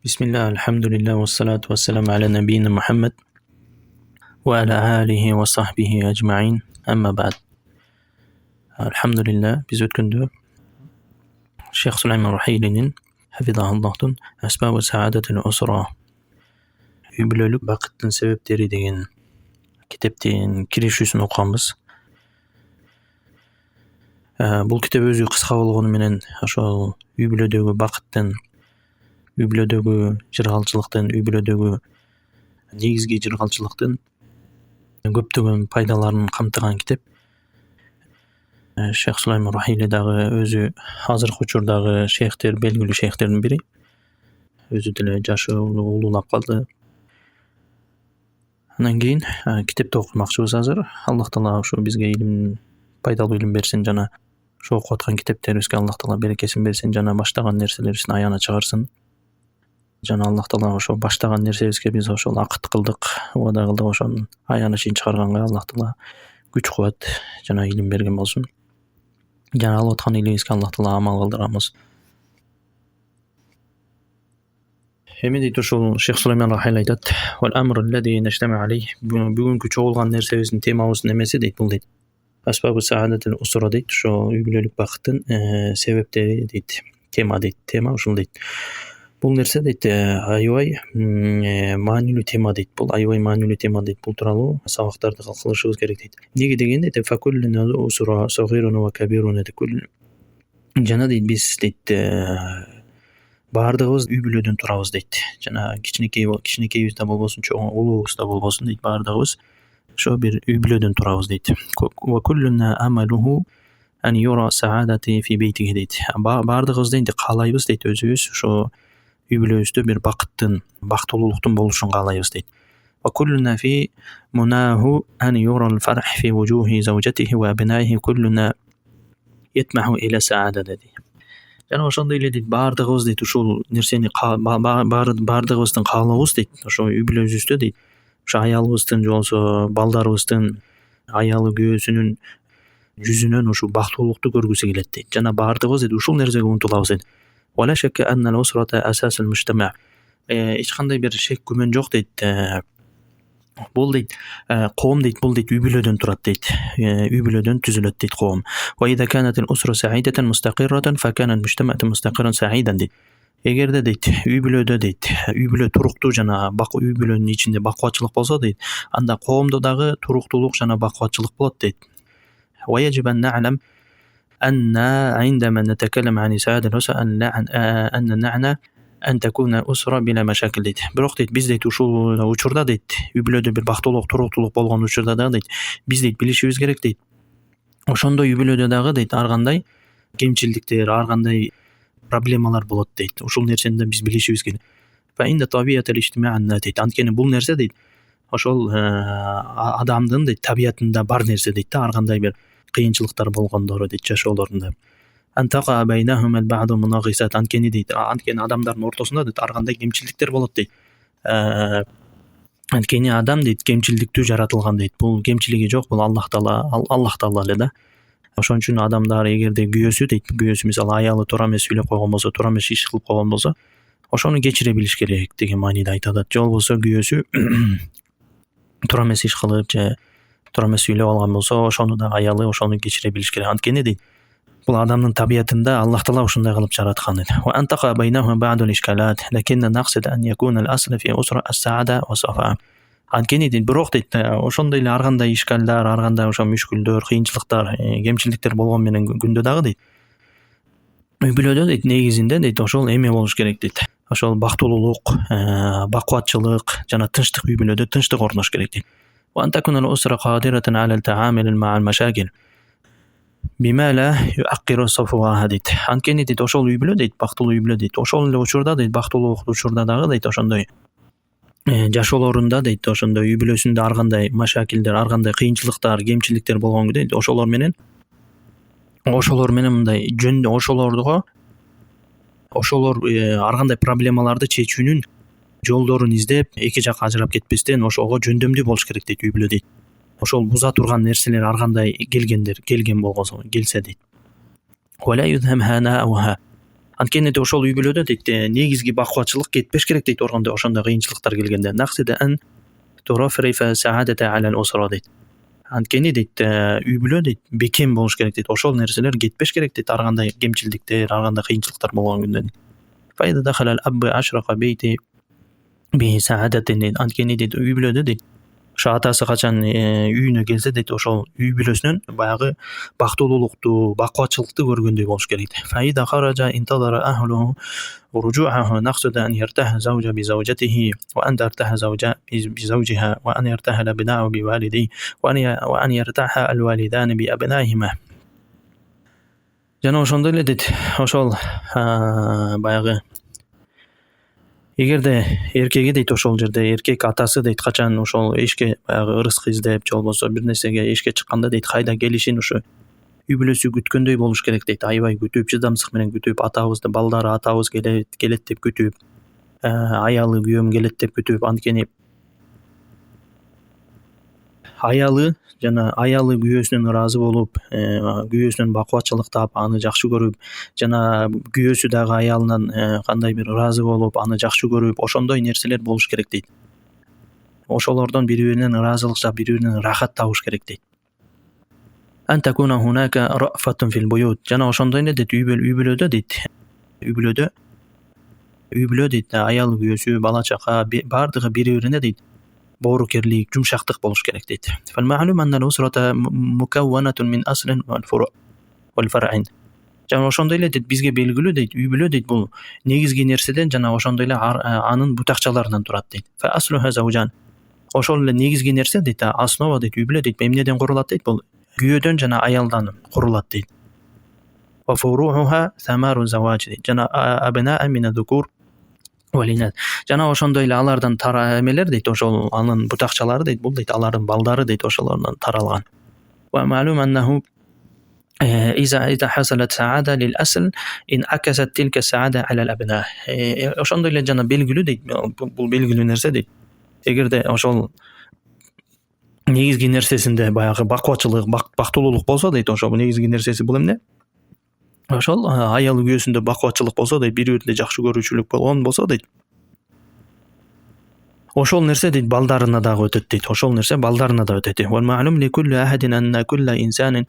بسم الله الحمد لله والصلاة والسلام على نبينا محمد وعلى آله وصحبه أجمعين أما بعد. Alhamdulillah biz ötkündü Şeyh Süleyman Ruhayli'nin hafizahullahu Asbab-ı Saadetil Usra Übülölük Bakıttın Sebepleri деген kitepten kirişүүсүн окуганбыз. Бул китеп өзү кыска болгону менен ошол үй-бүлөдөгү бакыттын, үй-бүлөдөгү жыргалчылыктын, үй-бүлөдөгү негизги жыргалчылыктын көптөгөн пайдаларын камтыган китеп. Şeyh Süleyman Ruhayli дагы өзү азыркы учурдагы шейхтер, белгилүү шейхтердин бири. Өзү деле жашы улуулап калды. Андан кийин китепти окумакчыбыз азыр. Аллах таала ушу бизге илим, пайдалуу илим берсин жана ушу окуп аткан китептерибизге Аллах таала берекесин берсин жана баштаган нерселерибиздин аяна чыгарсын. Жана Аллах таала ошо баштаган нерсебизге биз ошол акыт кылдык, убада кылдык, ошонун аяна чейин чыгарганга Аллах таала күч кубат жана илим берген болсун. Жана алып аткан илимибизге Аллах таала амал кылдырабыз. Эми дейт ушул Şeyh Süleyman Ruhayli айтат: "Вал амру аллази нажтаму алейх". Бүгүнкү чогулган нерсебиздин темабыздын эмеси дейт бул дейт. Асбабы саадатил усра дейт, ошо үй-бүлөлүк бакыттын себептери дейт. Тема дейт, тема ушул дейт. Бул нерсе дейт аябай маанилүү тема дейт. Бул аябай маанилүү тема дейт. Бул тууралуу сабактарды кылышыбыз керек дейт. Неге дегенде дейт факуллуна усра сагирун ва кабирун дейт. Жана дейт биз дейт баардыгыбыз үй-бүлөдөн турабыз дейт. Жана кичинекейибиз да болбосун, улуубуз да болбосун дейт, баардыгыбыз ошо бир үй-бүлөдөн турабыз дейт. Ва куллуна амалуху ан юра саадати фи бейтихи дейт. Баардыгыбыз дейт каалайбыз дейт, өзүбүз ошо үй-бүлөбүздө бир бакыттын, бактылуулуктун болушун каалайбыз дейт. Ва куллуна фи мунаху ан юра алфарх фи вужухи завжатихи ва абнаихи куллуна yetmahu ila saada dedi. Жана ошондой эле дейт баардыгыбыз дейт ушул нерсени баардыгыбыздын каалообуз дейт. Ошо үй-бүлөбүздө дейт ошо аялыбыздын же болбосо балдарыбыздын, аялы күйөөсүнүн жүзүнөн ушул бактылуулукту көргүсү келет дейт. Жана баардыгыбыз дейт ушул нерсеге умтулабыз дейт. Вала шакка анна ал-усрата асасул мужтама. Эч кандай бир шек күмөн жок дейт. Бул дейт коом дейт, бул дейт үй-бүлөдөн турат дейт. Үй-бүлөдөн түзүлөт дейт коом. Ва ида канат ал-усра саидатан мустақиррatan fa kana al-mujtama'u mustaqirran sa'idan дейт. Эгерде дейт үй-бүлөдө дейт, үй-бүлө туруктуу жана үй-бүлөнүн ичинде бакубатчылык болсо дейт, анда коомдо дагы туруктуулук жана бакубатчылык болот дейт. Ва яжиб ан нa'lam anna عندما نتكلم عن سعادة الأسرة أن نعنى أن تكون أسرة بلا مشاكل дейт. Бирок дейт биз дейт ушул учурда дейт үй-бүлөдө бир бактылуулук, туруктуулук болгон учурда дагы дейт биз дейт билишибиз керек дейт. Ошондой үй-бүлөдө дагы дейт ар кандай кемчилдиктер, ар кандай проблемалар болот дейт. Ушул нерсени да биз билишибиз керек. Fa inda tabiatul ijtima' дейт. Анткени бул нерсе дейт ошол адамдын дейт табиятында бар нерсе дейт да, ар кандай бир кыйынчылыктар болгондору дейт жашоолорунда. Антака байнахум al-ba'du munaghisat. Анткени дейт, анткени адамдардын ортосунда дейт ар кандай кемчилдиктер болот дейт. Анткени адам дейт кемчилдиктүү жаратылган дейт. Бул кемчилиги жок, бул Аллах таала эле да. Ошон үчүн адамдар эгерде күйөөсү дейт, күйөөсү мисалы аялы туура эмес сүйлөп койгон болсо, туура эмес иш кылып койгон болсо, ошону кечире билиш керек деген мааниде айтат. Же болбосо күйөөсү туура эмес иш кылып же туура эмес сүйлөп алган болсо, ошону да аялы ошону кечире билиш керек. Анткени дейт бул адамдын табиятында Аллах таала ушундай кылып жараткан дейт. Ва антака байнахум ba'du al-ishkalat lakinna naqsid an yakuna al-asl fi usra as-sa'ada wa safa. Анткени дейт бирок дейт ошондой эле ар кандай ишкалдар, ар кандай ошо мүшкүлдөр, кыйынчылыктар, кемчилдиктер болгон менен күндө дагы дейт үй-бүлөдө дейт негизинде дейт ошол эме болуш керек дейт. Ошол бактылуулук, бакубатчылык жана тынчтык үй-бүлөдө тынчтык орнош керек дейт. Ва антакуна al-usra qadiratan 'ala al-ta'amul ma'a al-mashakil bima la yu'aqqiru safwaha дейт. Анткени дейт ошол үй-бүлө дейт, бактылуу үй-бүлө дейт. Ошол эле учурда дейт бактылуулук учурда дагы дейт ошондой жашоолорунда дейт ошондой үй-бүлөсүндө ар кандай машакилдер, ар кандай кыйынчылыктар, кемчиликтер болгон дейт. Ошолор менен мындай ошолор ар кандай проблемаларды чечүүнүн жолдорун издеп, эки жак ажырап кетпестен ошого жөндөмдүү болуш керек дейт үй-бүлө дейт. Ошол буза турган нерселер ар кандай келген болсо, келсе дейт. Вала юдхам хана ауха. Анткени де ошол үй бүлөдө дейт негизги бакубатчылык кетпеш керек дейт оргондо ошондой кыйынчылыктар келгенде. Нақсида ан турафрифа саадата алал усра дейт. Анткени дейт үй бүлө дейт бекем болуш керек дейт. Ошол нерселер кетпеш керек дейт. Ар кандай кемчиликтер, ар кандай кыйынчылыктар болгон күндө. Файда дахала ал-абб ашрака бейти би саадатин. Анткени дейт үй бүлөдө дейт ошо атасы качан үйүнө келсе дейт ошол үй бүлөсүнөн баягы бактылуулукту, бакубатчылыкты көргөндөй болуш керек. Фаида хаража интазара ахлу رجوعه نقصد أن يرتاح زوج بزوجته وأن ترتاح زوجة بزوجها وأن يرتاح الأبناء بوالديه وأن يرتاح الوالدان بأبنائهما. Жана ошондой эле дейт ошол баягы эгерде эркеги дейт ошол жерде эркек атасы дейт качан ошол эшке баягы ырызкы издеп же болбосо бир нерсеге эшке чыкканда дейт кайда келишин ушу үй бүлөсү күткөндөй болуш керек дейт. Аябай күтүп, чыдамсыздык менен күтүп, атабызды балдары атабыз келет деп күтүп, аялы күйөөм келет деп күтүп, анткени аялы жана аялы күйөөсүнөн ыраазы болуп, күйөөсүнөн бакубатчылык таап, аны жакшы көрүп, жана күйөөсү дагы аялынан кандай бир ыраазы болуп, аны жакшы көрүп, ошондой нерселер болуш керек дейт. Ошолордон бири-биринен ыраазылык жап, бири-биринен рахат табыш керек дейт. أن تكون هناك رأفة في البيوت. жана ошондой эле дейт үй бүлөдө дейт аял күйөөсү, бала чака бардыгы бири-бирине дейт боорукерлик, жумшактык болуш керек дейт. فالمعلوم أن الأسرة مكونة من أصل والفرع. жана ошондой эле дейт бизге белгилүү дейт үй бүлө дейт бул негизги нерседен жана ошондой эле анын бутакчаларынан турат дейт. فأصلها زوجان. ошол эле негизги нерсе дейт основа дейт үй бүлө дейт эмнеден курулат дейт бул күйөөдөн жана аялдан курулат дейт. وفروعها ثمار الزواج дейт. жана أبناء من الذكور والإناث. жана ошондой эле алардан эмелер дейт ошол анын бутакчалары дейт бул дейт алардын балдары дейт ошолордон таралган. ومعلوم أنه إذا حصلت سعادة للأصل انعكست تلك السعادة على الأبناء. ошондой эле жана белгилүү дейт бул белгилүү нерсе дейт. Эгерде ошол негизги нерсесинде баягы бакубатчылык, бактылуулук болсо дейт ошол негизги нерсеси бул эмне? Ошол аял күйөөсүндө бакубатчылык болсо дейт, бири-бирине жакшы көрүүчүлүк болгон болсо дейт. Ошол нерсе дейт балдарына дагы өтөт дейт. Ошол нерсе балдарына да өтөт. والمعلوم لكل أحد أن كل إنسان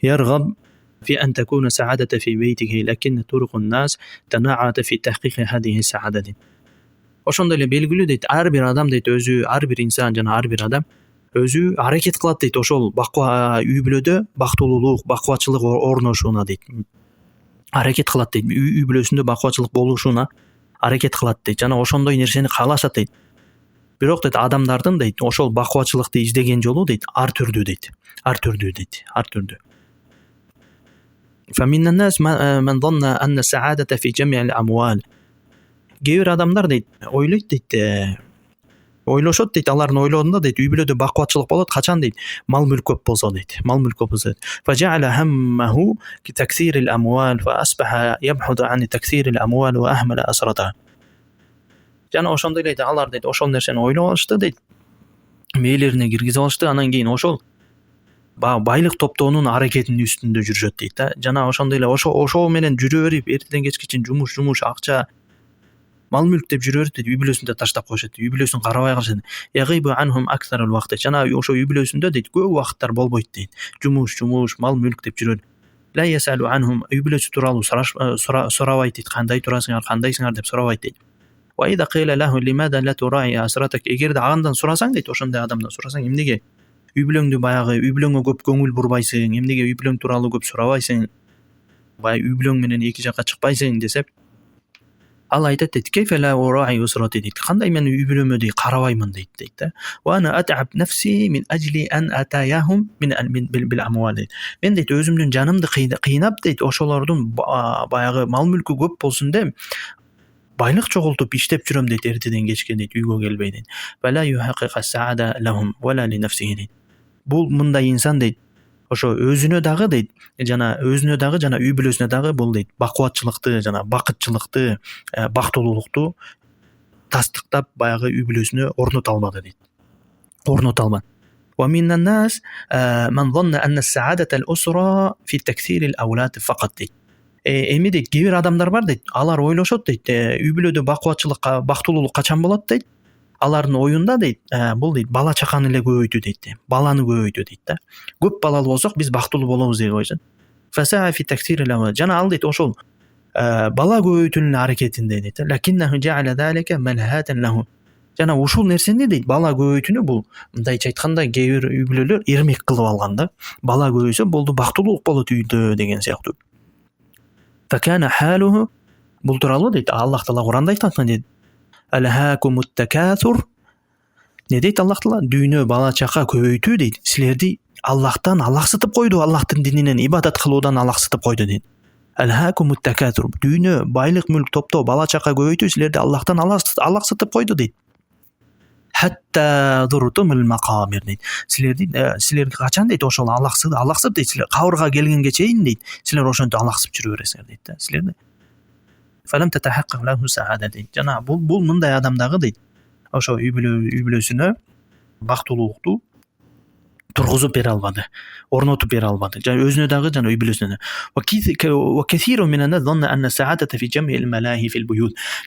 يرغب في أن تكون سعادة في بيته لكن طرق الناس تناعت في تحقيق هذه السعادة. Ошондой эле белгилүү дейт ар бир адам дейт өзү, ар бир инсан жана ар бир адам өзү аракет кылат дейт ошол үй бүлөдө бактылуулук, бакубатчылык орношуна дейт. Аракет кылат дейт. Үй бүлөсүндө бакубатчылык болушуна аракет кылат дейт. Жана ошондой нерсени каалашат дейт. Бирок дейт адамдардын дейт ошол бакубатчылыкты издеген жолу дейт ар түрдүү дейт. Ар түрдүү. فمن الناس من ظن أن السعادة في جميع الأموال. Кээ бир адамдар дейт ойлойт дейт ойлошот дейт алардын ойлоонда дейт үй бүлөдө бакубатчылык болот качан дейт мал мүлк көп болсо дейт. فجعل همه تكثير الأموال فأصبح يبحث عن تكثير الأموال وأهمل أسرته. жана ошондой эле алар дейт ошол нерсени ойлоп алышты дейт. Мээлерине киргизип алышты, анан кийин ошол байлык топтоонун аракетинин үстүндө жүрүшөт дейт да. Жана ошондой эле ошол менен жүрө берип эртеден кечке чейин жумуш, акча, мал мүлк деп жүрө берип дейт үй бүлөсүн да таштап коюшат. Үй бүлөсүн карабай калышат. Ягибу анхум аксарул вакт. Жана ошо үй бүлөсүндө дейт көп убакыттар болбойт дейт. Жумуш, мал мүлк деп жүрөт. لا يسأل عنهم. Үй бүлөсү тууралуу сурабайт дейт. Кандай турасыңар, кандайсыңар деп сурабайт дейт. وإذا قيل له لماذا لا تراعي أسرتك. Эгерде андан сурасаң дейт, ошондой адамдан сурасаң, эмнеге үй бүлөңдү баягы үй бүлөңгө көп көңүл бурбайсың, эмнеге үй бүлөң тууралуу көп сурабайсың, үй бүлөң менен эки жакка чыкпайсың десе, ал айтат дейт, كيف لا أراعي أسرتي дейт. Кандай мен үй бүлөмө дейт карабаймын дейт да. وأنا أتعب نفسي من أجل أن أتاياهم بالأموال. Мен дейт өзүмдүн жанымды кыйнап дейт ошолордун баягы мал мүлкү көп болсун деп байлык чогултуп иштеп жүрөм дейт эртеден кечке дейт үйгө келбей дейт. فلا يحقق السعادة لهم ولا لنفسه дейт. Бул мындай инсан дейт ошо өзүнө дагы дейт жана үй бүлөсүнө дагы бул дейт бакубатчылыкты жана бакытчылыкты, бактылуулукту тастыктап баягы үй бүлөсүнө орнута албады дейт. ومن الناس من ظن أن السعادة الأسرة في تكثير الأولاد فقط дейт. эми дейт кээ бир адамдар бар дейт, алар ойлошот дейт, үй бүлөдө бакубатчылыкка, бактылуулук качан болот дейт. Алардын оюнда дейт, бул дейт бала чаканы эле көбөйтүү дейт, баланы көбөйтүү дейт да. Көп балалуу болсок биз бактылуу болобуз деп койшун. Жана ал дейт ошол бала көбөйтүүнүн аракетинде дейт. Лакиннаху жа'ала залика малхатан лаху. Жана ушул нерсени дейт, бала көбөйтүүнү бул мындайча айтканда кээ бир үй бүлөлөр ирмек кылып алган да. Бала көбөйсө болду, бактылуулук болот үйдө деген сыяктуу. Факана халуху, бул тууралуу дейт Аллах Таала Куранда айтат дейт. Алхакумут такасур. Не дейт Аллах Таала? Дүйнө бала чака көбөйтүү дейт. Силерди Аллахтан алаксытып койду, Аллахтын дининен ибадат кылуудан алаксытып койду дейт. Алхакумут такасур. Дүйнө байлык мүлк топтоо, бала чака көбөйтүү силерди Аллахтан алаксытып койду дейт. Хатта зуртумул макабир дейт. Силерди качан дейт ошол алаксып дейт, силер кабырга келгенге чейин дейт, силер ошентип алаксып жүрө бересиңер дейт да. Силерди фалам татахаккак лаху саада дейт. Жана бул мындай адам дагы дейт, ошо үй бүлөсүнө бактылуулукту тургузуп бере албады, орнотуп бере албады. Жана өзүнө дагы, жана үй бүлөсүнө.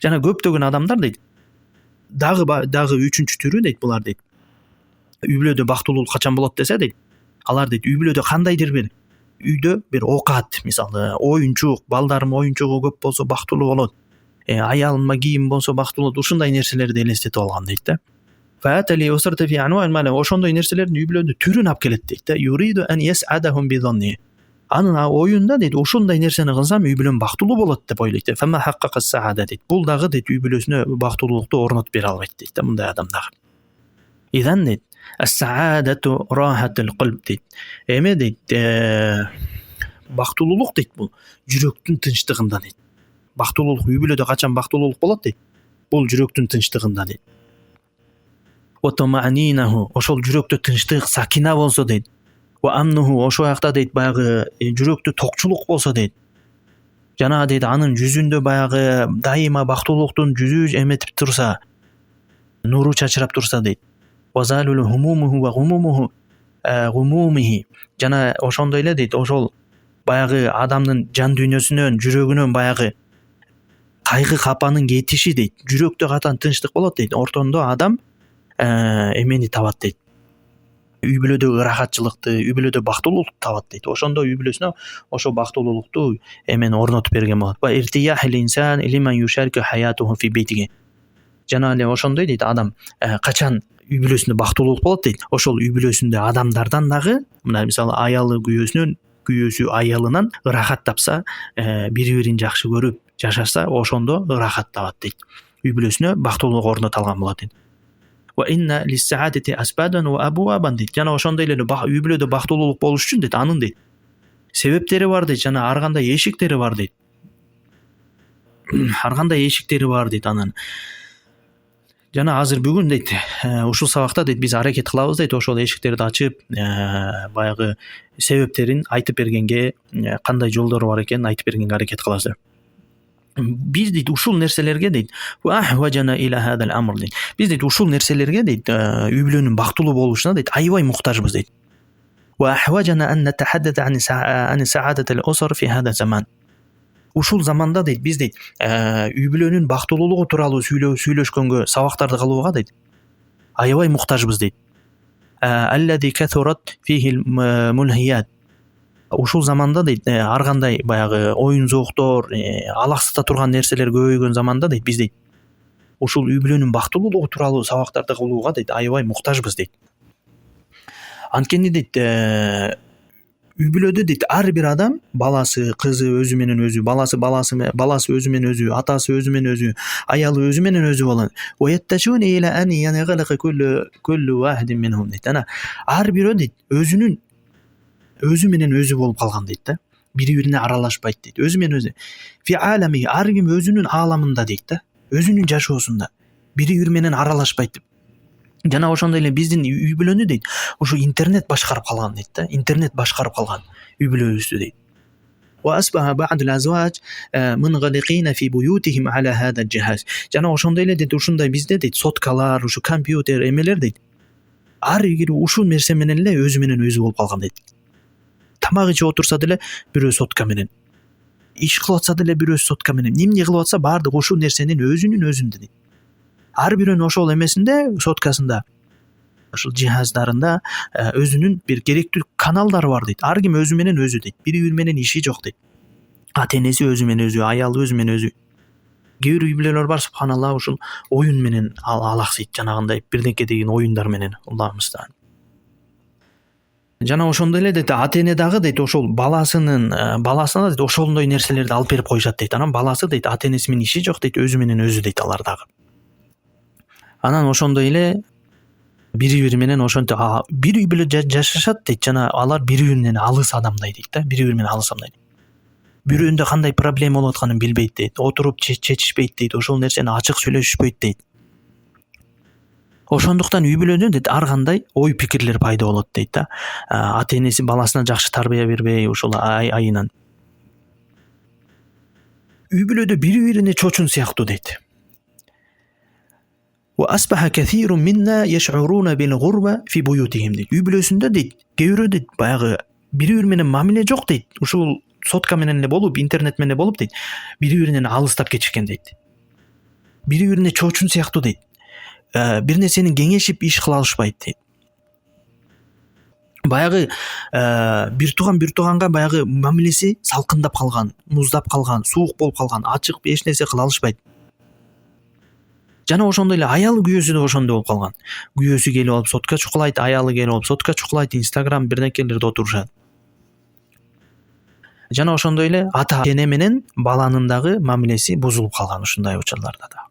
Жана көптөгөн адамдар дейт, дагы үчүнчү түрү дейт булар дейт. Үй бүлөдө бактылуулук качан болот десе дейт, алар дейт үй бүлөдө кандайдыр бир үйдө бир оокат, мисалы оюнчук, балдарым оюнчугу көп болсо бактылуу болот. Аялыма кийим болсо бактылуу болот. Ушундай нерселерди элестетип алган дейт да. Ошондой нерселердин үй бүлөдө түрүн алып келет дейт да. Юриду ан яс'адахум бидонни. Анын оюнда дейт, ушундай нерсени кылсам үй бүлөм бактылуу болот деп ойлойт. Фама хаккака саада дейт. Бул дагы дейт үй бүлөсүнө бактылуулукту орнотуп бере албайт дейт да, мындай адам дагы. Идан дейт, ас-саадату рахатул калб дейт. Эме дейт, бактылуулук дейт бул жүрөктүн тынчтыгында дейт. Бактылуулук үй бүлөдө качан бактылуулук болот дейт? Бул жүрөктүн тынчтыгында дейт. Отоманинаху, ошол жүрөктө тынчтык, сакина болсо дейт. Ва амнуху, ошол жакта дейт баягы жүрөктө токчулук болсо дейт. Жана дейт анын жүзүндө баягы дайыма бактылуулуктун жүзү эметип турса, нуру чачырап турса дейт. Вазалулу хумумуху ва гумумихи. Жана ошондой эле дейт, ошол баягы адамдын жан дүйнөсүнөн, жүрөгүнөн баягы кайгы капанын кетиши дейт. Жүрөктө катан тынчтык болот дейт. Ортондо адам эмени табат дейт. Үй бүлөдө ырахатчылыкты, үй бүлөдө бактылуулукту табат дейт. Ошондо үй бүлөсүнө ошо бактылуулукту эмени орнотуп берген болот. Ва иртияхил инсан лиман юшарика хаятуху фи бейтиги. Жана эле ошондой дейт адам качан үй бүлөсүндө бактылуулук болот дейт. Ошол үй бүлөсүндө адамдардан дагы, мына мисалы аялы күйөөсү аялынан ырахат тапса, бири-бирин жакшы көрүп жашаса, ошондо ырахат табат дейт. Үй бүлөсүнө бактылуулук орното алган болот дейт. Ва инна лис-саадати асбадан ва абуабан дейт. Жана ошондой эле үй бүлөдө бактылуулук болуш үчүн дейт, анын дейт себептери бар дейт, жана ар кандай эшиктери бар дейт. Ар кандай эшиктери бар дейт анын. Жана азыр бүгүн дейт, ушул сабакта дейт биз аракет кылабыз дейт, ошол эшиктерди ачып, баягы себептерин айтып бергенге, кандай жолдору бар экенин айтып бергенге аракет кылабыз. Биз дейт ушул нерселерге дейт, важана иля хадал амр дейт. Биз дейт ушул нерселерге дейт, үй бүлөнүн бактылуу болушуна дейт аябай муктажбыз дейт. Ва ахважана ан натахаддата ан саадатил уср фи хада заман. Ушул заманда дейт биз дейт үй бүлөнүн бактылуулугу тууралуу сүйлөшкөнгө, сабактарды кылууга дейт аябай муктажбыз дейт. Аллади касурат фихи мулхият. Ушул заманда дейт ар кандай баягы оюн зооктор, алаксыта турган нерселер көбөйгөн заманда дейт биз дейт ушул үй бүлөнүн бактылуулугу тууралуу сабактарды кылууга дейт аябай муктажбыз дейт. Анткени дейт үй бүлөдө дейт ар бир адам, баласы, кызы өзү менен өзү, баласы өзү менен өзү, атасы өзү менен өзү, аялы өзү менен өзү болот. Ваятташуна иля ан янагалака куллу вахидин минхум дейт. Ана ар бирөө дейт өзү менен өзү болуп калган дейт да. Бири-бирине аралашпайт дейт. Өзү менен өзү. Фи алами, ар ким өзүнүн ааламында дейт да. Өзүнүн жашоосунда. Бири-бири менен аралашпайт. Жана ошондой эле биздин үй бүлөнү дейт ушу интернет башкарып калган дейт да. Интернет башкарып калган үй бүлөбүздү дейт. Ва асбаха бa'дул азваж munghaliqina fi buyutihim ala hada al-jihaz. Жана ошондой эле дейт ушундай бизде дейт соткалар, ушу компьютер эмелер дейт. Ар бир ушул нерсе менен эле өзү болуп калган дейт. Тамак ичип отурса деле бирөө сотка менен. иш кылып атса деле бирөөсү сотка менен эмне кылып атса баардык ошол нерсенин өзүндө дейт. Ар бирөөнүн ошол эмесинде, соткасында, ошол жиһаздарында өзүнүн бир керектүү каналдары бар дейт. Ар ким өзү менен өзү дейт. Бири менен иши жок дейт. Ата энеси өзү менен өзү, аялы өзү менен өзү. Кээ бир үй-бүлөлөр бар, субханалла, ушул оюн менен алаксыйт, жанагындай бирдеке деген оюндар менен. Аллаху мустаан. Жана ошондой эле дейт, ата эне дагы дейт, ошол баласына дейт ошондой нерселерди алып берип коюшат дейт. Анан баласы дейт, ата энеси менен иши жок дейт, өзү менен өзү дейт алар дагы. Анан ошондой эле бири менен ошентип бир үй бүлө жашашат дейт, жана алар бири-биринен алыс адамдай дейт да, бири-бири менен алыс адамдай. Бирөөндө кандай проблема болуп атканын билбейт дейт, отуруп чечишпейт дейт, ошол нерсени ачык сүйлөшүшпөйт дейт. Ошондуктан үй бүлөдө дейт ар кандай ой пикирлер пайда болот дейт да. Ата энеси баласына жакшы тарбия бербей, ошол айынан. Үй бүлөдө бири-бирине чочун сыяктуу дейт. وأصبح كثير منا يشعرون بالغربة في بيوتهم дейт. Үй бүлөсүндө дейт, кээ дейт баягы бири-бири менен мамиле жок дейт. Ушул сотка менен эле болуп, интернет менен болуп дейт, бири-биринен алыстап кетишкен дейт. Бири-бирине чочун сыяктуу дейт. Бир нерсени кеңешип иш кыла алышпайт дейт. Баягы бир туганга баягы мамилеси салкындап калган, муздап калган, суук болуп калган, ачык эч нерсе кыла алышпайт. Жана ошондой эле аялы күйөөсү да ошондой болуп калган. Күйөөсү келип алып сотка чукулайт, аялы келип алып сотка чукулайт, Instagram бирнекелерде отурушат. Жана ошондой эле ата эне менен баланын дагы мамилеси бузулуп калган ушундай учурларда да.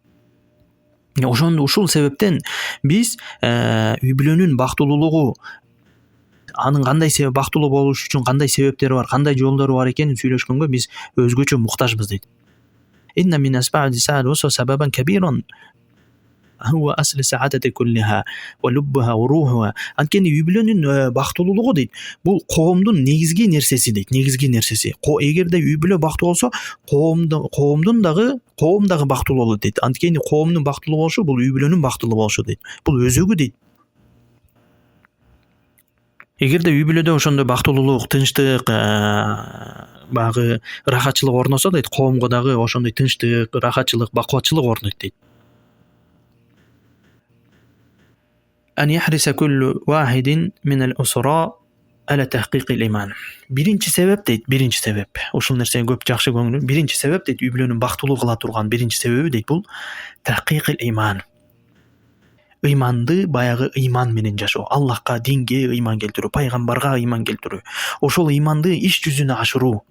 Ушул себептен биз үй бүлөнүн бактылуулугу, анын кандай себеп бактылуу болуш үчүн кандай себептери бар, кандай жолдору бар экенин сүйлөшкөнгө биз өзгөчө муктажбыз дейт. Инна мин асбаби са'ат сабабан кабиран huwa asl sa'adati kulliha wa lubbuha wa ruhuha. Анткени үй бүлөнүн бактылуулугу дейт, бул коомдун негизги нерсеси дейт, негизги нерсеси. Эгерде үй бүлө бактылуу болсо, коом дагы бактылуу болот дейт. Анткени коомдун бактылуу болушу бул үй бүлөнүн бактылуу болушу дейт. Бул өзөгү дейт. Эгерде үй бүлөдө ошондой бактылуулук, тынчтык, багы рахатчылык орносо дейт, коомго дагы ошондой тынчтык, рахатчылык, бакубатчылык орнойт дейт. أن يحرص كل واحد من الأسراء على تحقيق الإيمان. Биринчи себеп дейт, биринчи себеп. Ушул нерсеге көп жакшы көңүл. Биринчи себеп дейт, үй бүлөнүн бактылуу кыла турган биринчи себеби дейт, бул тахкикил иман. Ыйманды баягы ыйман менен жашоо, Аллахка, динге ыйман келтирүү, пайгамбарга ыйман келтирүү. Ошол ыйманды иш жүзүнө ашыруу.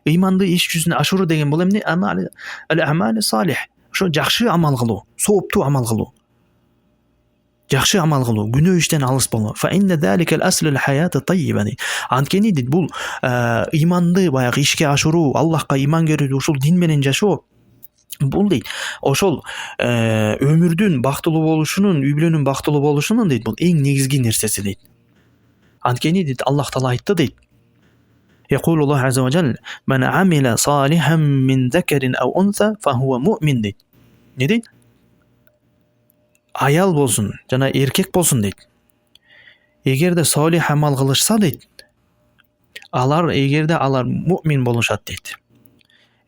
Ыйманды иш жүзүнө ашыруу деген бул эмне? Ал-амал салих. Ошо жакшы амал кылуу, сооптуу амал кылуу. Жакшы амал кылуу, күнөө иштен алыс болуу. Fa inna zalika al-asl al-hayat at-tayyiba. Анткени дейт, бул ыйманды баягы ишке ашыруу, Аллахка ыйман келтирүү, ушул дин менен жашоо, бул дейт, ошол өмүрдүн бактылуу болушунун, үй бүлөнүн бактылуу болушунун дейт, бул эң негизги нерсеси дейт. Анткени дейт, Аллах таала айтты дейт. Yaqulu Allah azza wa jalla man amila salihan min dhakarin aw untha fa huwa mu'min дейт. Не дейт? Аял болсун жана эркек болсун дейт. Эгерде солих амал кылышса дейт, эгерде алар муъмин болушат дейт.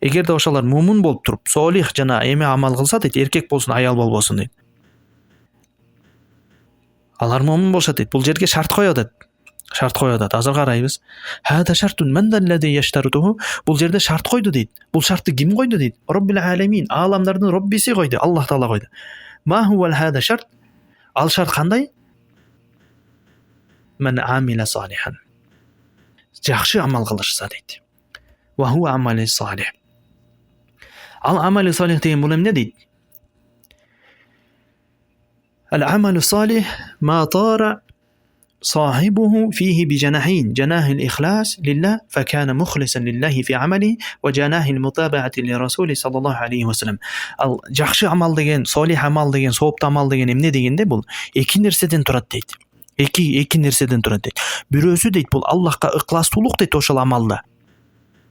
Эгерде ошолор мумин болуп туруп, солих жана эме амал кылса дейт, эркек болсун, аял болбосун дейт, алар мумин болушат дейт. Бул жерге шарт коёт дейт. Шарт коёт. Азыр карайбыз. Хада шартун ман даллади яштаруту. Бул жерде шарт койду дейт. Бул шартты ким койду дейт? Роббил аламин, аламдардын роббиси койду, Аллах таала койду. Ма хуа хада шарт? Ал шарт кандай? Ман амила салихан. Жакшы амал кылышса дейт. Ва хуа амали салих. Ал амали салих деген бул эмне дейт? Ал-амалу салих ма тара صاحبه فيه بجناحين جناح الإخلاص لله فكان مخلصا لله في عمله وجناح المتابعة لرسول صلى الله عليه وسلم. Жақшы амал деген, солих амал деген, сооптуу амал деген эмне дегенде бул эки нерседен турат дейт. Эки нерседен турат дейт. Бирөөсү дейт бул Аллахка ыкластуулук дейт ошол амалда.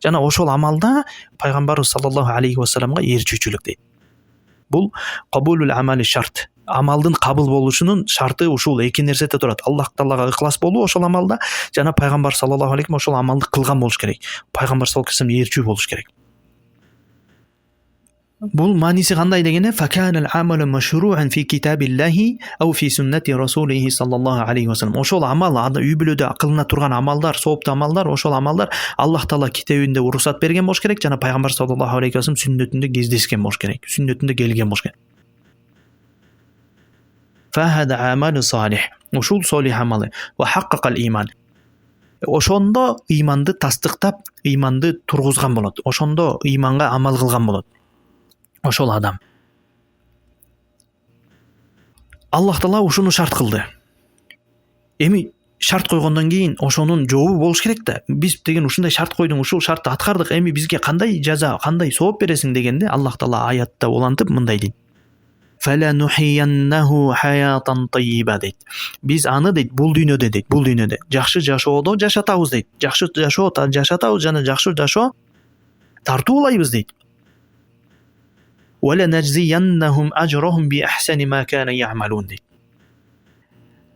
Жана ошол амалда пайгамбарыбыз саллаллаху алейхи ва салламга ээрчүүчүлүк дейт. Бул кабулул амали шарт. амалдын кабыл болушунун шарты ушул эки нерседе турат. Аллах Таалага ыхлас болуу ошол амалда жана пайгамбар саллаллаху алейхи ошол амалды кылган болуш керек. Пайгамбар саллаллаху алейхи ээрчүү болуш керек. Бул мааниси кандай дегене факанал амалу машру'ан фи китабиллахи ау фи суннати расулихи саллаллаху алейхи ва саллям. Ошол амал үй бүлөдө кылына турган амалдар, сооптуу амалдар, ошол амалдар Аллах Таала китебинде уруксат берген болуш керек жана пайгамбар саллаллаху алейхи ва саллям сүннөтүндө кездешкен болуш керек. Сүннөтүндө келген болуш керек. Фахада амалу салих. Ушул солих амалы ва хаккакал иман. Ошондо иманды тастыктап, иманды тургузган болот. Ошондо иманга амал кылган болот. Ошол адам. Аллах Таала ушуну шарт кылды. Эми шарт койгондон кийин ошонун жообу болуш керек да. Биз деген ушундай шарт койдуң, ушул шартты аткардык. Эми бизге кандай жаза, кандай сооп бересиң дегенде Аллах Таала аятта улантып мындай дейт. Фала нухияннаху хаятан таййиба дейт. Биз аны дейт бул дүйнөдө жакшы жашоодо жашатабыз дейт. Жакшы жашоо жашатабыз жана жакшы жашоо тартуулайбыз дейт. وَلَنَجْزِيَنَّهُمْ أَجْرَهُمْ بِأَحْسَنِ مَا كَانُوا يَعْمَلُونَ дейт.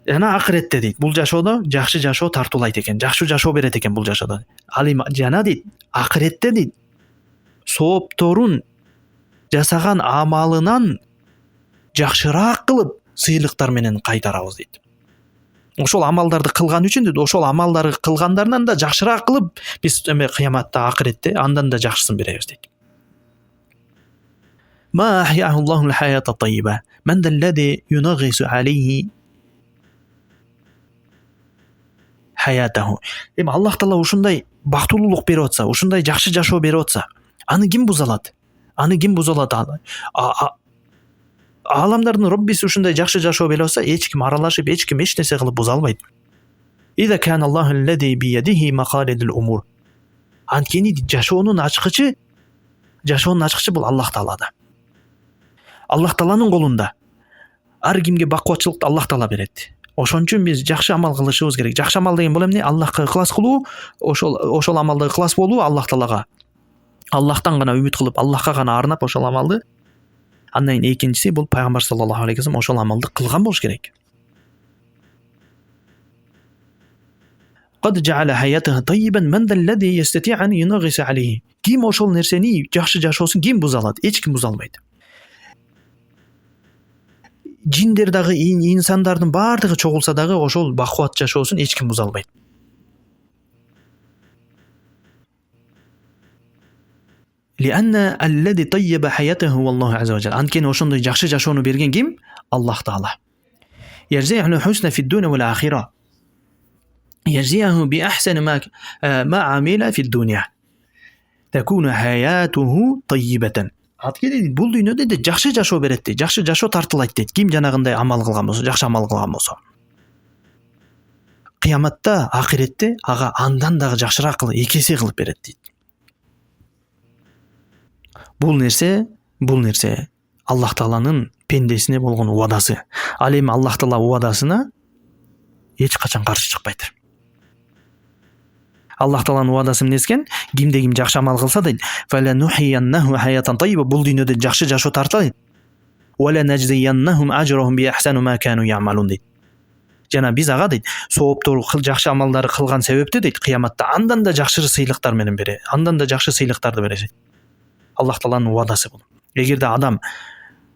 Жана акыретте дейт, бул жашоодо жакшы жашоо тартуулайт экен, жакшы жашоо берет экен бул жашоодо. Ал эми жана дейт, акыретте дейт, соопторун жасаган амалынан жакшыраак кылып сыйлыктар менен кайтарабыз дейт. Ошол амалдарды кылган үчүн дейт, ошол амалдарды кылгандарынан да жакшыраак кылып биз эми кыяматта акыретте андан да жакшысын беребиз дейт. ما أحياه الله الحياة الطيبة من ذا الذي ينغص عليه حياته. Эми Аллах Таала ушундай бактылуулук берип атса, ушундай жакшы жашоо берип атса, аны ким бузалат? Аламдардын Роббиси ушундай жакшы жашоо берип атса, эч ким аралашып, эч ким эч нерсе кылып буза албайт. إذا كان الله الذي بيده مقاليد الأمور. Анткени жашоонун ачкычы бул Аллах Таалада. Аллах Тааланын колунда. Ар кимге бакубатчылыкты Аллах Таала берет. Ошон үчүн биз жакшы амал кылышыбыз керек. Жакшы амал деген бул эмне? Аллахка ыхлас кылуу, ошол амалда ыхлас болуу, Аллах Таалага. Аллахтан гана үмүт кылып, Аллахка гана арнап ошол амалды. Андан кийин экинчиси бул пайгамбар саллаллаху алейхи ва саллям ошол амалды кылган болуш керек. قد جعل حياته طيبا من ذا الذي يستطيع أن ينغص عليه. Ким ошол нерсени жакшы жашоосун ким буза алат? Эч ким буза албайт. Жиндер дагы, инсандардын баардыгы чогулса дагы ошол бакубат жашоосун эч ким буза албайт. لأن الذي طيب حياته هو الله عز وجل. Анткени ошондой жакшы жашоону берген ким? Аллах Таала. يرزقه الحسنى في الدنيا والآخرة. يجزيه بأحسن ما عمل في الدنيا. تكون حياته طيبة. Анткени бул дүйнөдө да жакшы жашоо берет дейт, жакшы жашоо тартылайт дейт. Ким жанагындай амал кылган болсо, жакшы амал кылган болсо. Кыяматта, акыретте ага андан дагы жакшыраак кылып, эки эсе кылып берет дейт. Бул нерсе Аллах Тааланын пендесине болгон убадасы. Ал эми Аллах Таала убадасына эч качан каршы чыкпайт. Аллах Тааланын убадасы эмнескен? Кимде ким жакшы амал кылса дейт, фаланухияннаху хаятан таййиба, бул дүйнөдө жакшы жашоо тартылайт. Вала наджзияннахум ажрахум би ахсани ма кану яъмалун дейт. Жана биз ага дейт, сооптор жакшы амалдары кылган себепте дейт, кыяматта андан да жакшы сыйлыктар менен берет. Андан да жакшы сыйлыктарды берет. Аллах Тааланын убадасы бул. Эгерде адам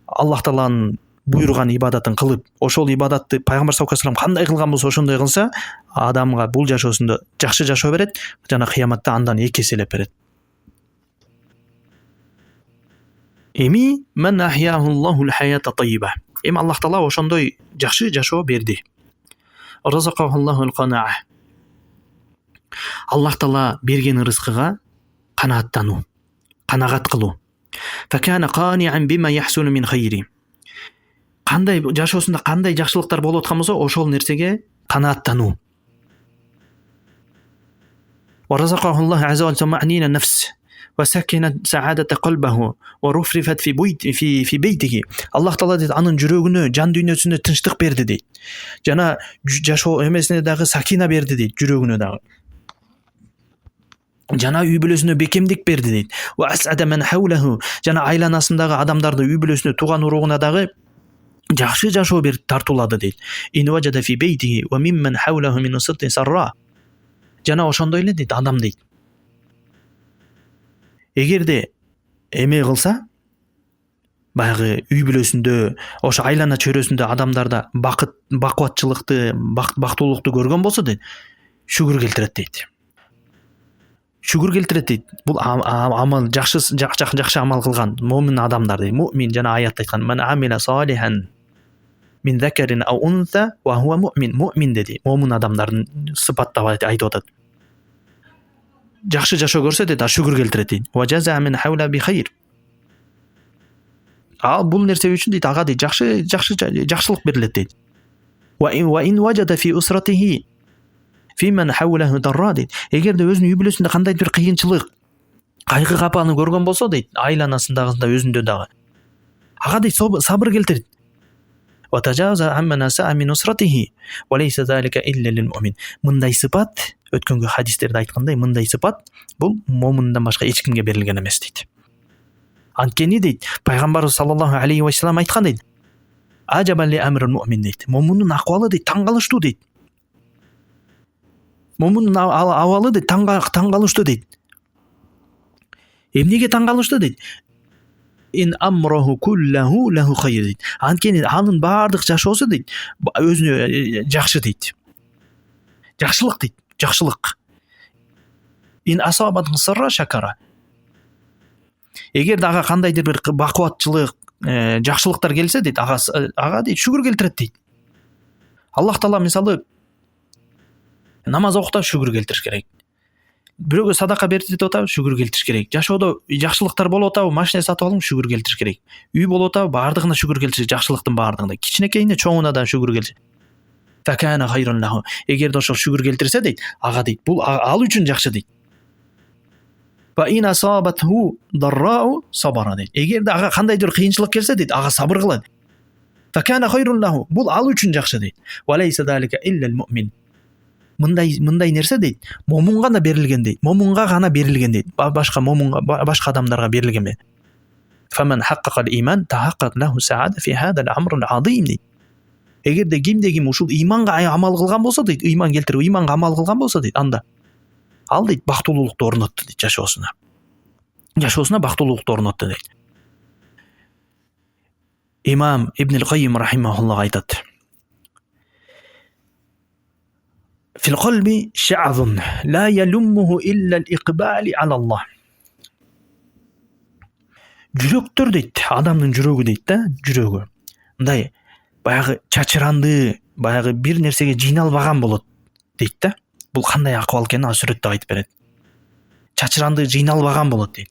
Аллах Тааланын буйруган ибадатын кылып, ошол ибадатты пайгамбар саллаллаху алейхи ва саллям кандай кылган болсо ошондой кылса, адамга бул жашоосунда жакшы жашоо берет, жана кыяматта андан эки эселеп берет. Эми мен ахяхуллахул хаята таййиба. Эми Аллах Таала ошондой жакшы жашоо берди. Разакахуллахул канаа. Аллах Таала берген рызкыга канааттануу, канагат кылуу. Факана каниан бима яхсуну мин хайри. Кандай жашоосунда кандай жакшылыктар болуп аткан болсо, ошол нерсеге канааттануу. Варазакахуллаху азза ва джалла маънина нафс ва сакинат саадата qalbahu ва руфрифат фи бейтиhi. Аллах Таала дейт, анын жүрөгүнө, жан дүйнөсүнө тынчтык берди дейт. Жана жашоо эмесине дагы сакина берди дейт, жүрөгүнө дагы. Жана үй бүлөсүнө бекемдик берди дейт. Ва асада ман хавлаху. Жана айланасындагы адамдарды, үй бүлөсүнө, тууган уругуна дагы жакшы жашоо бир тартуулады дейт. Ин важада фи бейтихи ва мимман хавлаху мин ситти сарра. Жана ошондой эле дейт адам дейт. Эгерде эме кылса, баягы үй бүлөсүндө, ошо айлана чөйрөсүндө адамдарда бакыт, бакубатчылыкты, бактуулукту көргөн болсо дейт, шүгүр келтирет дейт. Шүгүр келтирет дейт. Бул амал жакшы амал кылган муъмин адамдар дейт. Муъмин жана аятта айткан: "Ман амила салихан мин закарин ау унса ва хува муъмин". Муъмин деди. Муъмин адамдардын сыпаттап айтып атат. Жакшы жашоо көрсө дейт, шүгүр келтирет дейт. Ва жаза мин хаула би хайр. Бул нерсе үчүн дейт, ага дейт жакшылык берилет дейт. Ва ин важада фи усратихи фиман хауlahu дарра дейт. Эгерде өзүнүн үй бүлөсүндө кандайдыр бир кыйынчылык, кайгы капаны көргөн болсо дейт, айланасындагысында өзүндө дагы, ага дейт сабыр келтирет. Ва тажаза аммана са мин усратихи ва лейса залика илля лил муъмин. Мындай сыпат, өткөнгө хадистерде айткандай, мындай сыпат бул муъминдан башка эч кимге берилген эмес дейт. Анткени дейт, пайгамбарыбыз саллаллаху алейхи ва саллям айткан дейт: "Ажабан ли амрил муъмин" дейт. Муъминдин акыбалы дейт таң калыштуу дейт. Муъминдин абалы дейт таң калыштуу дейт. Эмнеге таң калыштуу дейт? Ин амроху куллаху лаху хайр дейт. Анткени анын баардык жашоосу дейт өзүнө жакшы дейт. Жакшылык дейт, жакшылык. Ин асабат сарра шакара. Эгерде ага кандайдыр бир бакубатчылык, жакшылыктар келсе дейт, ага дейт шүгүр келтирет дейт. Аллах таала мисалы намаз окутап шүгүр келтириш керек. Бирөөгө садака берип деп атабы, шүгүр келтириш керек. Жашоодо жакшылыктар болуп атабы, машина сатып алып шүгүр келтириш керек. Үй болуп атабы, баардыгына шүгүр келтириш, жакшылыктын баардыгына. Кичинекейине чоңуна да шүгүр келтириш. Факана хайрун лаху. Эгерде ошол шүгүр келтирсе дейт, ага дейт бул ал үчүн жакшы дейт. Fa in asabathu darra'u sabara дейт. Эгерде ага кандайдыр кыйынчылык келсе дейт, ага сабыр кылат. Факана хайрун лаху. Бул ал үчүн жакшы дейт. Ва лейса залика илля ал муъмин. Мындай нерсе дейт, момунга гана берилген дейт. Момунга гана берилген дейт. Башка момунга, башка адамдарга берилген эмес. Фаман хаккака ал-иман тахаккат лаху саада фи хада ал-амр ал-азим дейт. Эгерде кимде ким ушул иманга амал кылган болсо дейт, иман келтирип, иманга амал кылган болсо дейт, анда ал дейт бактуулукту орнотту дейт жашоосуна. Жашоосуна бактуулукту орнотту дейт. Имам Ибн ал-Каййим рахимахуллах айтат: "Фил қалби ша'зун ла ялуммуху илля ал-иqбал ала Аллах". Жүрөктөр дейт, адамдын жүрөгү дейт да, жүрөгү. Мындай баягы чачыранды, баягы бир нерсеге жыйналбаган болот дейт да. Бул кандай акыбал экенин сүрөттөп айтып берет. Чачыранды, жыйналбаган болот дейт.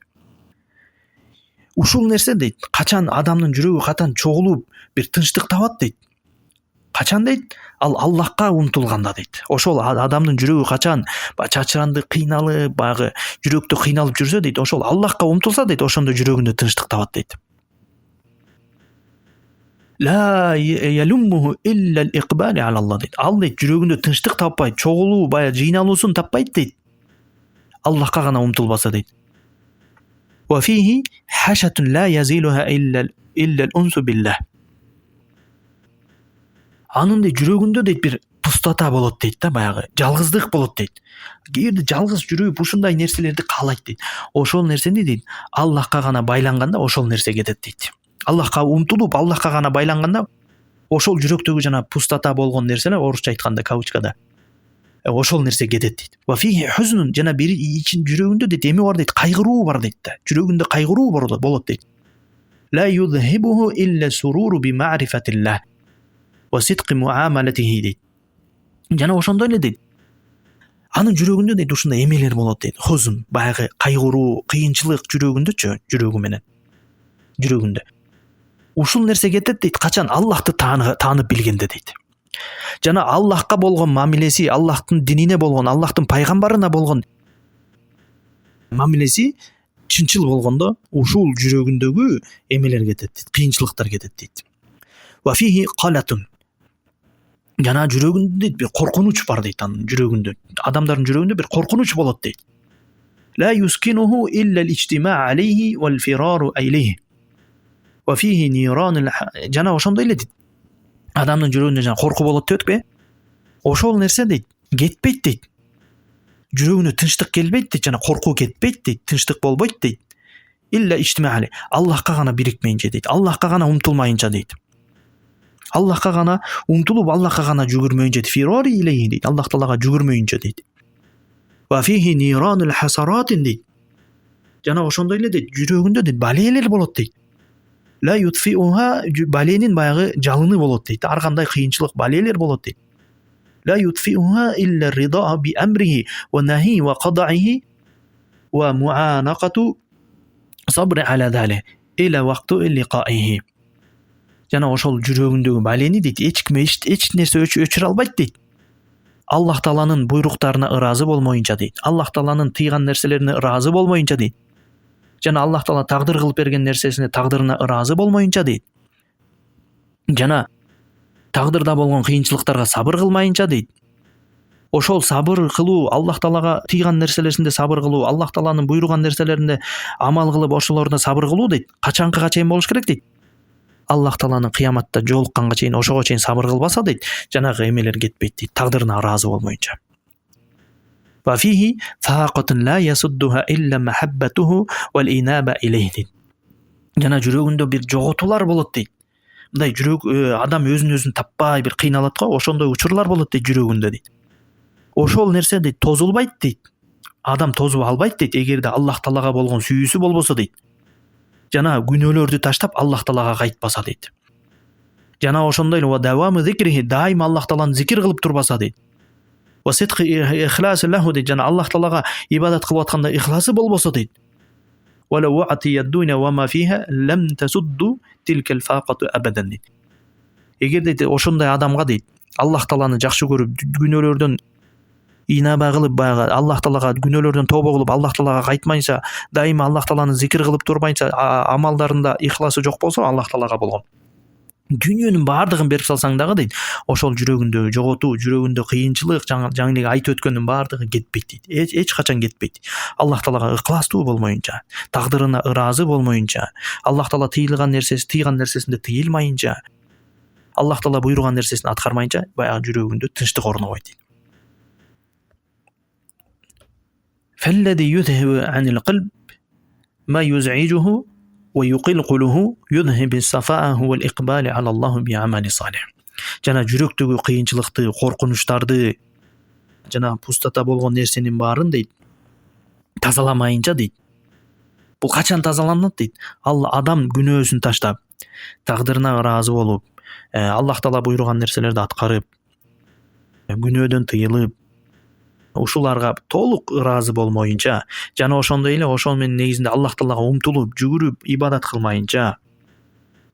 Ушул нерсе дейт, качан адамдын жүрөгү катан чогулуп, бир тынчтык табат дейт. Качан дейт? Ал Аллахка умтулганда дейт. Ошол адамдын жүрөгү качан чачыранды, кыйналып, баягы жүрөктө кыйналып жүрсө дейт, ошол Аллахка умтулса дейт, ошондо жүрөгүндө тынчтык табат дейт. Ла ялуммуху илля ал-иqбал ала Аллах дейт. Ал дейт жүрөгүндө тынчтык таппайт, чогулуу, баягы жыйналуусун таппайт дейт. Аллахка гана умтулбаса дейт. Ва фихи хашатун ла язилуха илля ал-унсу биллах. Анын дейт жүрөгүндө дейт бир пустота болот дейт да, баягы жалгыздык болот дейт. Кээде жалгыз жүрүп ушундай нерселерди каалайт дейт. Ошол нерсени дейт Аллахка гана байланганда ошол нерсе кетет дейт. Аллахка умтулуп, Аллахка гана байланганда ошол жүрөктөгү жана пустота болгон нерселер, орусча айтканда кавычкада, ошол нерсе кетет дейт. Ва фихи хузнун, жана бир ичин жүрөгүндө дейт эме бар дейт, кайгыруу бар дейт да. Жүрөгүндө кайгыруу болот дейт. Ла юзхибуху илля суруру би ма'рифатиллах ва сидқи муамалатихи дейт. Жана ошондой эле дейт, анын жүрөгүндө дейт ушундай эмелер болот дейт. Хузун, баягы кайгыруу, кыйынчылык жүрөгүндө, жүрөгү менен, жүрөгүндө. Ушул нерсе кетет дейт качан Аллахты таанып билгенде дейт. Жана Аллахка болгон мамилеси, Аллахтын динине болгон, Аллахтын пайгамбарына болгон мамилеси чынчыл болгондо ушул жүрөгүндөгү эмелер кетет дейт, кыйынчылыктар кетет дейт. Ва фихи қалатун. Жана жүрөгүндө дейт бир коркунуч бар дейт, анын жүрөгүндө. Адамдардын жүрөгүндө бир коркунуч болот дейт. Ла юскинуху илля al-ijtima' alayhi wal firaru ilayhi. Ва фихи ниран, жана ошондой эле дейт. Адамдын жүрөгүндө жана корку болот дебедикпи? Ошол нерсе дейт, кетпейт дейт. Жүрөгүнө тынчтык келбейт дейт, жана коркуу кетпейт дейт, тынчтык болбойт дейт. Илля иштимали. Аллахка гана бирикмейинче дейт. Аллахка гана умтулмайынча дейт. Аллахка гана умтулуп, Аллахка гана жүгүрмөйүнчө, фирори илейхи дейт. Аллах Таалага жүгүрмөйүнчө дейт. Ва фихи ниранул хасаратин дейт. Жана ошондой эле дейт, жүрөгүндө дейт балээлер болот дейт. Ла ютфиуха, баленин баягы жалыны болот дейт. Ар кандай кыйынчылык, балээлер болот дейт. لا يطفئها إلا الرضا بأمره ونهي وقضعه ومعانقة صبر على ذلك إلى وقت لقائه. Жана ошол жүрөгүндөгү балени дейт, эч нерсе өчүрө албайт дейт. Аллах Тааланын буйруктарына ыраазы болмоюнча дейт. Аллах Тааланын тыйган нерселерине ыраазы болмоюнча дейт. Жана Аллах Таала тагдыр кылып берген нерсесине тагдырына ыраазы болмоюнча дейт. Жана тагдырда болгон кыйынчылыктарга сабыр кылмайынча дейт. Ошол сабыр кылуу, Аллах Таалага тыйган нерселеринде сабыр кылуу, Аллах Тааланын буйруган нерселеринде амал кылып ошолордо сабыр кылуу дейт. Качанкыга чейин болуш керек дейт. Аллах Тааланын кыяматта жолукканга чейин, ошого чейин сабыр кылбаса дейт, жанагы эмелер кетпейт дейт, тагдырына ыраазы болмоюнча. Ва фихи фaqatun la yasudduha illa mahabbatuhu wal inaba ilayhi дейт. Жана жүрөгүндө бир жоготуулар болот дейт. Мындай жүрөк адам өзүн таппай бир кыйналат го, ошондой учурлар болот дейт жүрөгүндө дейт. Ошол нерсе дейт тозулбайт дейт. Адам тозуп албайт дейт, эгерде Аллах Таалага болгон сүйүүсү болбосо дейт. Жана күнөөлөрдү таштап Аллах Таалага кайтпаса дейт. Жана ошондой эле давамы зикрихи, дайым Аллах Тааланы зикир кылып турбаса дейт. Ва сидқи ихласы лаху дейт. Жана Аллах Таалага ибадат кылып атканда ихласы болбосо дейт. ولو أعطي الدنيا وما فيها لم تسد تلك الفاقة أبدا дейт. Эгер дейт ошондой адамга дейт, Аллах Тааланы жакшы көрүп, күнөөлөрдөн инаба кылып, баягы Аллах Таалага күнөөлөрдөн тобо кылып, Аллах Таалага кайтмайса, дайыма Аллах Тааланы зикир кылып турбайса, амалдарында ихласы жок болсо, Аллах Таалага болгон дүйнөнүн баардыгын берип салсаң дагы дейт, ошол жүрөгүндө жоготуу, жүрөгүндө кыйынчылык, жаңы айтып өткөндүн баардыгы кетпейт дейт. Эч качан кетпейт. Аллах Таалага ыкластуу болмоюнча, тагдырына ыраазы болмоюнча, Аллах Таала тыйган нерсесинде тыйылмайынча, Аллах Таала буйруган нерсесин аткармайынча, баягы жүрөгүндө тынчтык орнобойт дейт. فالذي يذهب عن القلب ما يزعجه ويقلقله يذهب الصفاء هو الإقبال على الله بعمل صالح. Жана жүрөктөгү кыйынчылыкты, коркунучтарды, жана пустата болгон нерсенин баарын дейт, тазаламайынча дейт. Бул качан тазаланат дейт? Адам күнөөсүн таштап, тагдырына ыраазы болуп, Аллах Таала буйруган нерселерди аткарып, күнөөдөн тыйылып, ушуларга толук ыраазы болмоюнча, жана ошондой эле ошол менен негизинде Аллах Таалага умтулуп, жүгүрүп, ибадат кылмайынча,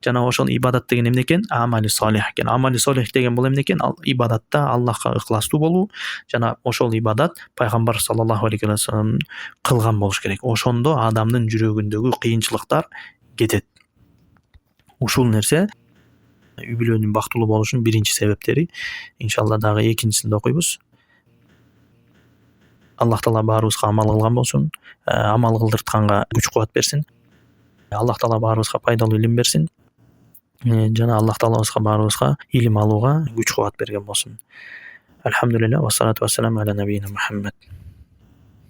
жана ошол ибадат деген эмне экен? Амали солих экен. Амали солих деген бул эмне экен? Ибадатта Аллахка ыкластуу болуу, жана ошол ибадат пайгамбар саллаллаху алейхи ва саллям кылган болуш керек. Ошондо адамдын жүрөгүндөгү кыйынчылыктар кетет. Ушул нерсе үй бүлөнүн бактылуу болушунун биринчи себептери. Иншалла дагы экинчисин да окуйбуз. Аллах Таала баарыбызга амал кылган болсун, амал кылдыртканга күч кубат берсин. Аллах Таала баарыбызга пайдалуу илим берсин. Жана Аллах Таалабызга баарыбызга илим алууга күч кубат берген болсун. Алхамдулилlah ва салату ва салам аля набийина Мухаммад.